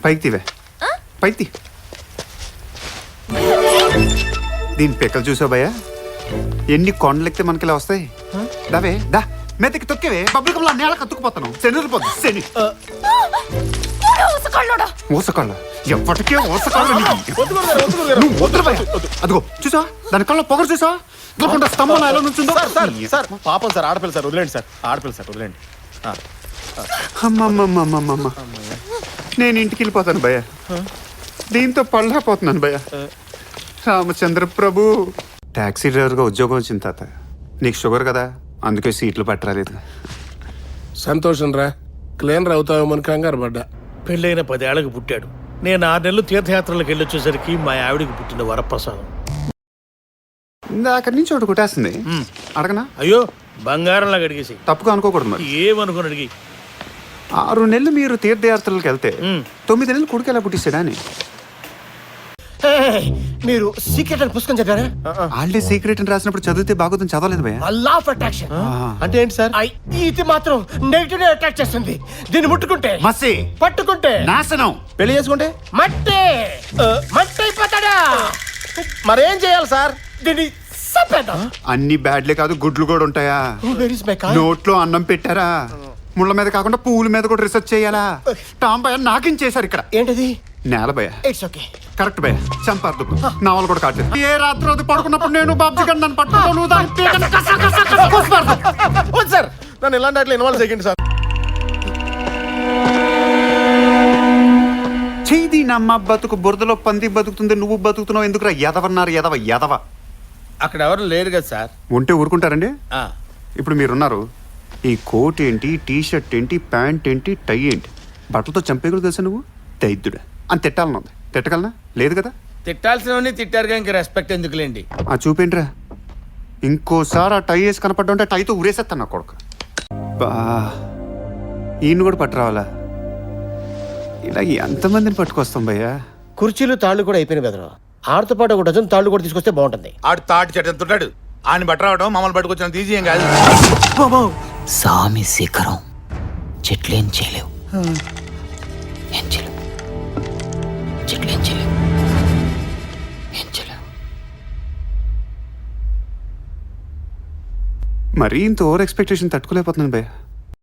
పైకి తీవే, పైకి తీ. దీని పెక్కలు చూసావు భయ్యా, ఎన్ని కొండలెక్కితే మనకి ఇలా వస్తాయి. దావే దా, మెత్తకి తొక్కేవే, బబ్బులు కమ్లా నేల కత్తుకుపోతాను. శనిపోద్దు శని ఊసకాళ్ళ, ఎప్పటికే ఊసకాళ్ళ. అదిగో చూసా, దాని కళ్ళ పొగరు చూసా, స్తంభం ఎలా నుంచుందో. పాపం సార్, ఆడపిల్ల సార్, వదిలేండి సార్, ఆడపిల్ల సార్, వదిలేండి. అమ్మమ్మమ్మమ్మమ్మ, నేను ఇంటికి వెళ్ళిపోతాను భయ్య, దీంతో పళ్ళపోతున్నాను భయ్య. రామచంద్ర ప్రభు, టాక్సీ డ్రైవర్గా ఉద్యోగం వచ్చింది తాత. నీకు షుగర్ కదా, అందుకే సీట్లు పట్టరాలేదు. సంతోషం రా, క్లీనర్ అవుతావేమని కంగారు పడ్డా. పెళ్ళైన 10 ఏళ్ళకి పుట్టాడు. నేను 6 నెలలు తీర్థయాత్రలకు వెళ్ళొచ్చేసరికి మా ఆవిడికి పుట్టిన వరప్రసాదం. అక్కడి నుంచి ఒకటి కొట్టేస్తుంది, అడగనా? అయ్యో, బంగారంలాగా అడిగేసి. తప్పుగా అనుకోకూడదు మరి. ఏమనుకుని అడిగి. 6 నెలలు మీరు తీర్థయాత్రలకు వెళ్తే 9 నెలలు కొడుకు ఎలా పుట్టిస్తాడా అని. మీరు సీక్రెట్ అని పుస్తకం చదివారా? ఆల్రెడీ సీక్రెట్ అని రాసినప్పుడు చదివితే బాగుందని చదవలేదు భయ్య. లా ఆఫ్ అట్రాక్షన్ అంటే ఏంటి సార్? ఇది మాత్రం నెగిటివ్ అట్రాక్ట్ చేస్తుంది. దీన్ని ముట్టుకుంటే మసి, పట్టుకుంటే నాశనం, పెళ్లి చేసుకుంటే మట్టి మట్టి అయిపోతాడా. మరేం చేయాలి సార్? దీన్ని చంపేద్దాం. అన్ని బ్యాడ్లే కాదు, గుడ్లు కూడా ఉంటాయా? నోట్లో అన్నం పెట్టారా? ముళ్ళ మీద కాకుండా పువ్వుల మీద కూడా రీసెర్చ్ చేయాలా? టామ్ భయ్య నాకించేశారు ఇక్కడ. ఏంటది? నేల భయ్య. ఇట్స్ ఓకే, కరెక్ట్ భయ్య, చంపారు. నా వాళ్ళు కూడా కాట్లేదు. ఏ రాత్రి రోజు పడుకున్నప్పుడు నేను బాబ్జీ గండి నన్ను పట్టుకుంటాను. సార్ నన్ను ఇలాంటి అట్లా ఇన్వాల్వ్ చేయండి సార్. చేయి నమ్మ బతుకు బురదలో పంది బతుకుతుంది, నువ్వు బతుకుతున్నావు ఎందుకురా? ఎదవన్నారు, ఎదవ ఎదవ. అక్కడ ఎవరు లేరు కదా సార్. ఉంటే ఊరుకుంటారండి? ఇప్పుడు మీరున్నారు. ఈ కోట్ ఏంటి, టీ షర్ట్ ఏంటి, ప్యాంట్ ఏంటి, టై ఏంటి, బట్టలతో చంపేకుడు తెలుసా నువ్వు? దైద్యుడా అని తిట్టాలని ఉంది. తిట్టగలనా? లేదు కదా. తిట్టాల్సినవన్నీ తిట్టారుగా, ఇంక రెస్పెక్ట్ ఎందుకులేండి. చూపేంట్రా, ఇంకోసారి ఆ టై వేసి కనపడ్డా ఉంటే టైతో ఊరేసేస్తాను నా కొడుకు. బా, ఈయన కూడా పట్టురావాలా? ఇలా ఎంతమందిని పట్టుకొస్తాం భయ్యా? కుర్చీలు తాళ్ళు కూడా అయిపోయిన బెదరు. ఆడితో పాటు 1 డజన్ తాళ్ళు కూడా తీసుకొస్తే బాగుంటుంది. ఆడు తాటి చెట్టు ఎంత ఉంటాడు, ఆయన బట్ట రావడం మమ్మల్ని పట్టుకొచ్చిన ఈజీ ఏం కాదు. సామి శిఖరం, చెట్లేం చేయలేవు, ఏం చేయలేవు, చెట్లేం చేయలేవు, ఏం చేయలేవు. మరీ ఇంత ఓవర్ ఎక్స్పెక్టేషన్ తట్టుకోలేకపోతున్నాను భయ్య.